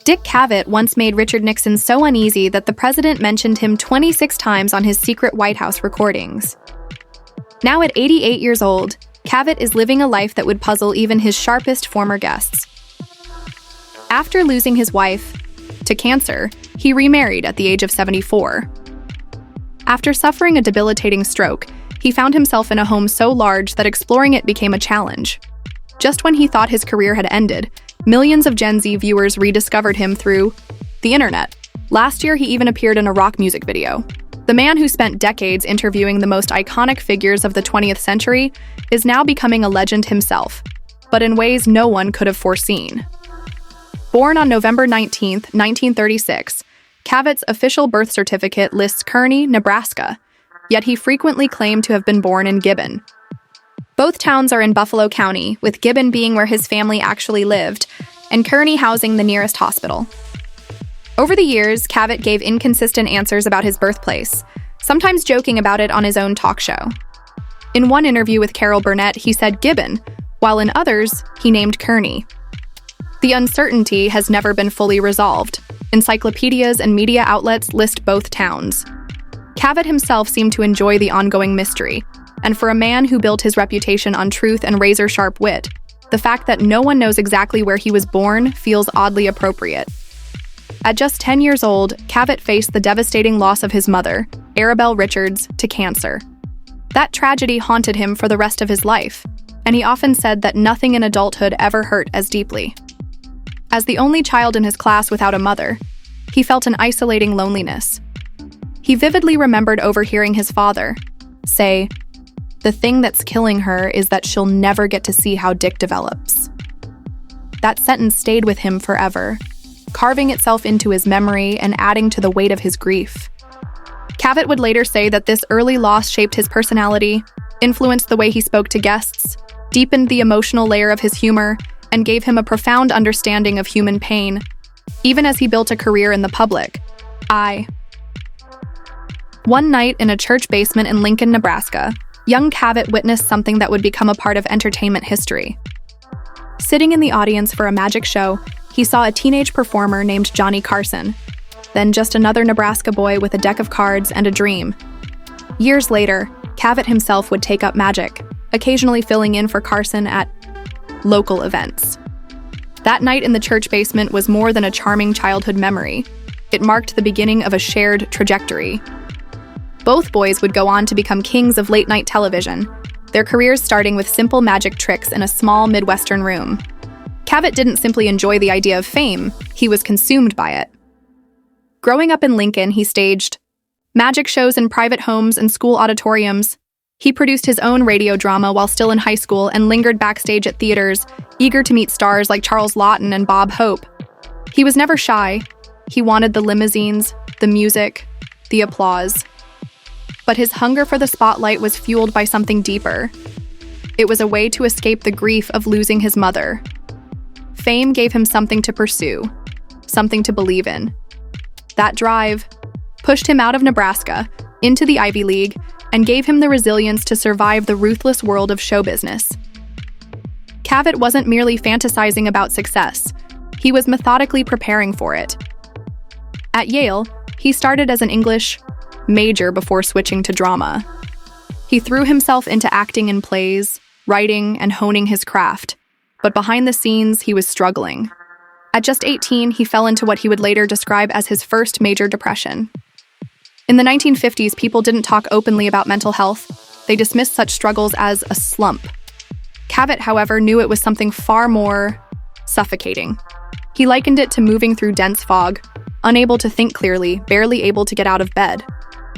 Dick Cavett once made Richard Nixon so uneasy that the president mentioned him 26 times on his secret White House recordings. Now at 88 years old, Cavett is living a life that would puzzle even his sharpest former guests. After losing his wife to cancer, he remarried at the age of 74. After suffering a debilitating stroke, he found himself in a home so large that exploring it became a challenge. Just when he thought his career had ended, millions of Gen Z viewers rediscovered him through the internet. Last year, he even appeared in a rock music video. The man who spent decades interviewing the most iconic figures of the 20th century is now becoming a legend himself, but in ways no one could have foreseen. Born on November 19, 1936, Cavett's official birth certificate lists Kearney, Nebraska, yet he frequently claimed to have been born in Gibbon. Both towns are in Buffalo County, with Gibbon being where his family actually lived, and Kearney housing the nearest hospital. Over the years, Cavett gave inconsistent answers about his birthplace, sometimes joking about it on his own talk show. In one interview with Carol Burnett, he said Gibbon, while in others, he named Kearney. The uncertainty has never been fully resolved. Encyclopedias and media outlets list both towns. Cavett himself seemed to enjoy the ongoing mystery, and for a man who built his reputation on truth and razor-sharp wit, the fact that no one knows exactly where he was born feels oddly appropriate. At just 10 years old, Cavett faced the devastating loss of his mother, Arabelle Richards, to cancer. That tragedy haunted him for the rest of his life, and he often said that nothing in adulthood ever hurt as deeply. As the only child in his class without a mother, he felt an isolating loneliness. He vividly remembered overhearing his father say, "The thing that's killing her is that she'll never get to see how Dick develops." That sentence stayed with him forever, carving itself into his memory and adding to the weight of his grief. Cavett would later say that this early loss shaped his personality, influenced the way he spoke to guests, deepened the emotional layer of his humor, and gave him a profound understanding of human pain, even as he built a career in the public eye. One night in a church basement in Lincoln, Nebraska, young Cavett witnessed something that would become a part of entertainment history. Sitting in the audience for a magic show, he saw a teenage performer named Johnny Carson, then just another Nebraska boy with a deck of cards and a dream. Years later, Cavett himself would take up magic, occasionally filling in for Carson at local events. That night in the church basement was more than a charming childhood memory. It marked the beginning of a shared trajectory. Both boys would go on to become kings of late-night television, their careers starting with simple magic tricks in a small Midwestern room. Cavett didn't simply enjoy the idea of fame, he was consumed by it. Growing up in Lincoln, he staged magic shows in private homes and school auditoriums. He produced his own radio drama while still in high school and lingered backstage at theaters, eager to meet stars like Charles Laughton and Bob Hope. He was never shy. He wanted the limousines, the music, the applause. But his hunger for the spotlight was fueled by something deeper. It was a way to escape the grief of losing his mother. Fame gave him something to pursue, something to believe in. That drive pushed him out of Nebraska, into the Ivy League, and gave him the resilience to survive the ruthless world of show business. Cavett wasn't merely fantasizing about success. He was methodically preparing for it. At Yale, he started as an English major before switching to drama. He threw himself into acting in plays, writing, and honing his craft. But behind the scenes, he was struggling. At just 18, he fell into what he would later describe as his first major depression. In the 1950s, people didn't talk openly about mental health. They dismissed such struggles as a slump. Cavett, however, knew it was something far more suffocating. He likened it to moving through dense fog, unable to think clearly, barely able to get out of bed.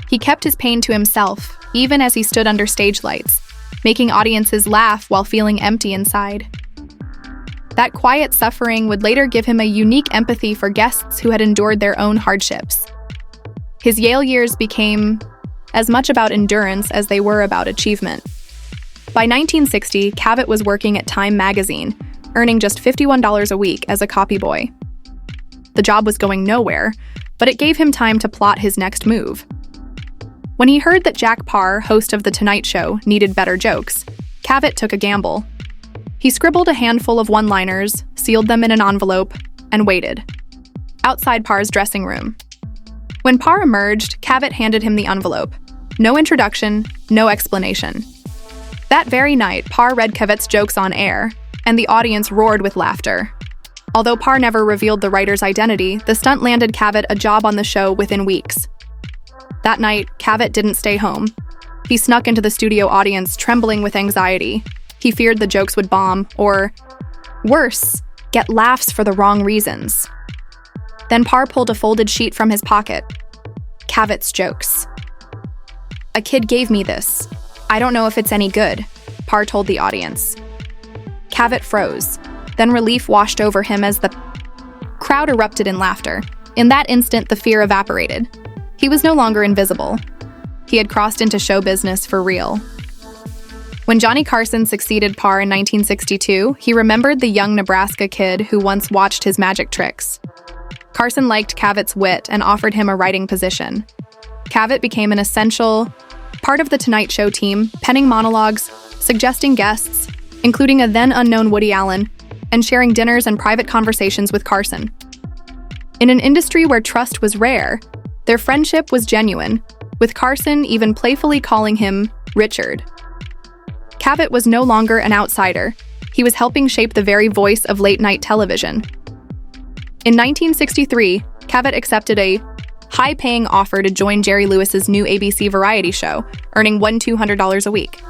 He kept his pain to himself, even as he stood under stage lights, making audiences laugh while feeling empty inside. That quiet suffering would later give him a unique empathy for guests who had endured their own hardships. His Yale years became as much about endurance as they were about achievement. By 1960, Cavett was working at Time magazine, earning just $51 a week as a copy boy. The job was going nowhere, but it gave him time to plot his next move. When he heard that Jack Paar, host of The Tonight Show, needed better jokes, Cavett took a gamble. He scribbled a handful of one-liners, sealed them in an envelope, and waited. outside Parr's dressing room. When Parr emerged, Cavett handed him the envelope. No introduction, no explanation. That very night, Parr read Cavett's jokes on air, and the audience roared with laughter. Although Parr never revealed the writer's identity, the stunt landed Cavett a job on the show within weeks. That night, Cavett didn't stay home. He snuck into the studio audience, trembling with anxiety. He feared the jokes would bomb, or, worse, get laughs for the wrong reasons. Then Parr pulled a folded sheet from his pocket. Cavett's jokes. "A kid gave me this. I don't know if it's any good," Parr told the audience. Cavett froze. Then relief washed over him as the crowd erupted in laughter. In that instant, the fear evaporated. He was no longer invisible. He had crossed into show business for real. When Johnny Carson succeeded Parr in 1962, he remembered the young Nebraska kid who once watched his magic tricks. Carson liked Cavett's wit and offered him a writing position. Cavett became an essential part of the Tonight Show team, penning monologues, suggesting guests, including a then-unknown Woody Allen, and sharing dinners and private conversations with Carson. In an industry where trust was rare, their friendship was genuine, with Carson even playfully calling him Richard. Cavett was no longer an outsider. He was helping shape the very voice of late-night television. In 1963, Cavett accepted a high-paying offer to join Jerry Lewis's new ABC variety show, earning $200 a week.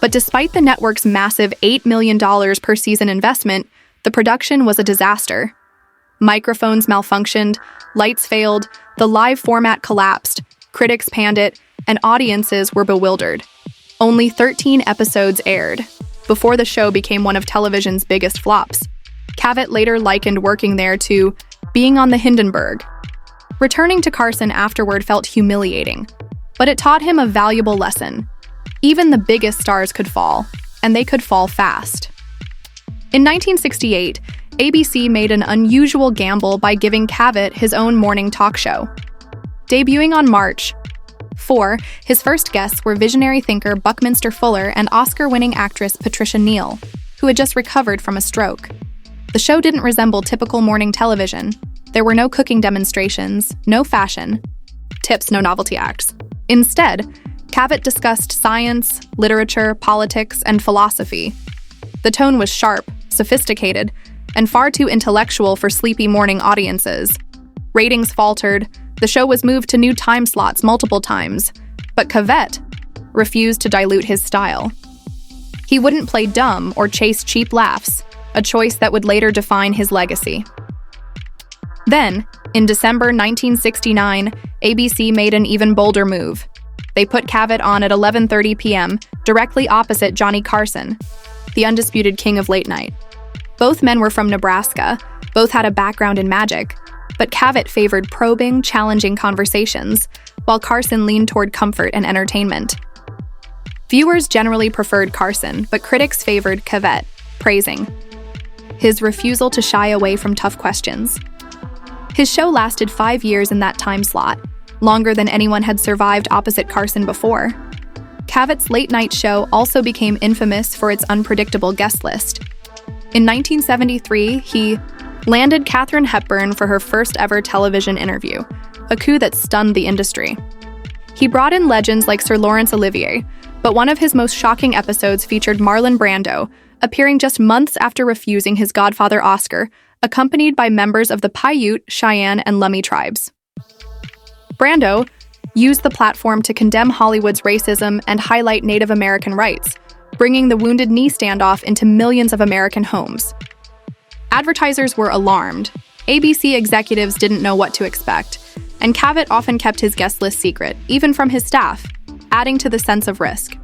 But despite the network's massive $8 million per season investment, the production was a disaster. Microphones malfunctioned, lights failed, the live format collapsed, critics panned it, and audiences were bewildered. Only 13 episodes aired, before the show became one of television's biggest flops. Cavett later likened working there to being on the Hindenburg. Returning to Carson afterward felt humiliating, but it taught him a valuable lesson. Even the biggest stars could fall, and they could fall fast. In 1968, ABC made an unusual gamble by giving Cavett his own morning talk show. Debuting on March 4, his first guests were visionary thinker Buckminster Fuller and Oscar-winning actress Patricia Neal, who had just recovered from a stroke. The show didn't resemble typical morning television. There were no cooking demonstrations, no fashion, tips, no novelty acts. Instead, Cavett discussed science, literature, politics, and philosophy. The tone was sharp, sophisticated, and far too intellectual for sleepy morning audiences. Ratings faltered. The show was moved to new time slots multiple times, but Cavett refused to dilute his style. He wouldn't play dumb or chase cheap laughs, a choice that would later define his legacy. Then, in December 1969, ABC made an even bolder move. They put Cavett on at 11:30 p.m., directly opposite Johnny Carson, the undisputed king of late night. Both men were from Nebraska, both had a background in magic, but Cavett favored probing, challenging conversations, while Carson leaned toward comfort and entertainment. Viewers generally preferred Carson, but critics favored Cavett, praising his refusal to shy away from tough questions. His show lasted 5 years in that time slot, longer than anyone had survived opposite Carson before. Cavett's late-night show also became infamous for its unpredictable guest list. In 1973, he landed Katharine Hepburn for her first-ever television interview, a coup that stunned the industry. He brought in legends like Sir Laurence Olivier, but one of his most shocking episodes featured Marlon Brando, appearing just months after refusing his godfather Oscar, accompanied by members of the Paiute, Cheyenne, and Lummi tribes. Brando used the platform to condemn Hollywood's racism and highlight Native American rights, bringing the Wounded Knee standoff into millions of American homes. Advertisers were alarmed. ABC executives didn't know what to expect, and Cavett often kept his guest list secret, even from his staff, adding to the sense of risk.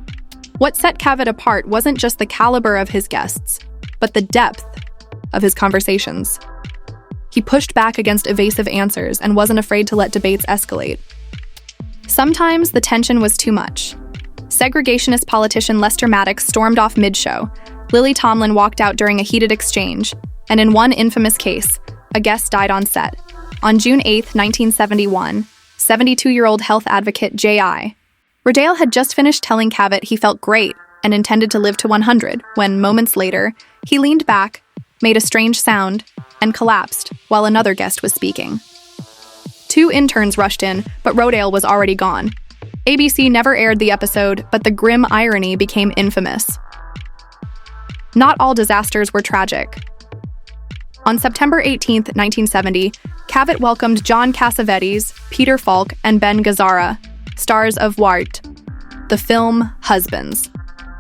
What set Cavett apart wasn't just the caliber of his guests, but the depth of his conversations. He pushed back against evasive answers and wasn't afraid to let debates escalate. Sometimes the tension was too much. Segregationist politician Lester Maddox stormed off mid-show. Lily Tomlin walked out during a heated exchange, and in one infamous case, a guest died on set. On June 8, 1971, 72-year-old health advocate J.I. Riddale had just finished telling Cavett he felt great and intended to live to 100, when moments later, he leaned back, made a strange sound, and collapsed while another guest was speaking. 2 interns rushed in, but Rodale was already gone. ABC never aired the episode, but the grim irony became infamous. Not all disasters were tragic. On September 18, 1970, Cavett welcomed John Cassavetes, Peter Falk, and Ben Gazzara, stars of Wart, the film Husbands.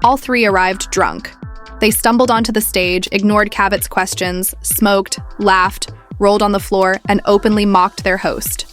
All 3 arrived drunk. They stumbled onto the stage, ignored Cavett's questions, smoked, laughed, rolled on the floor, and openly mocked their host.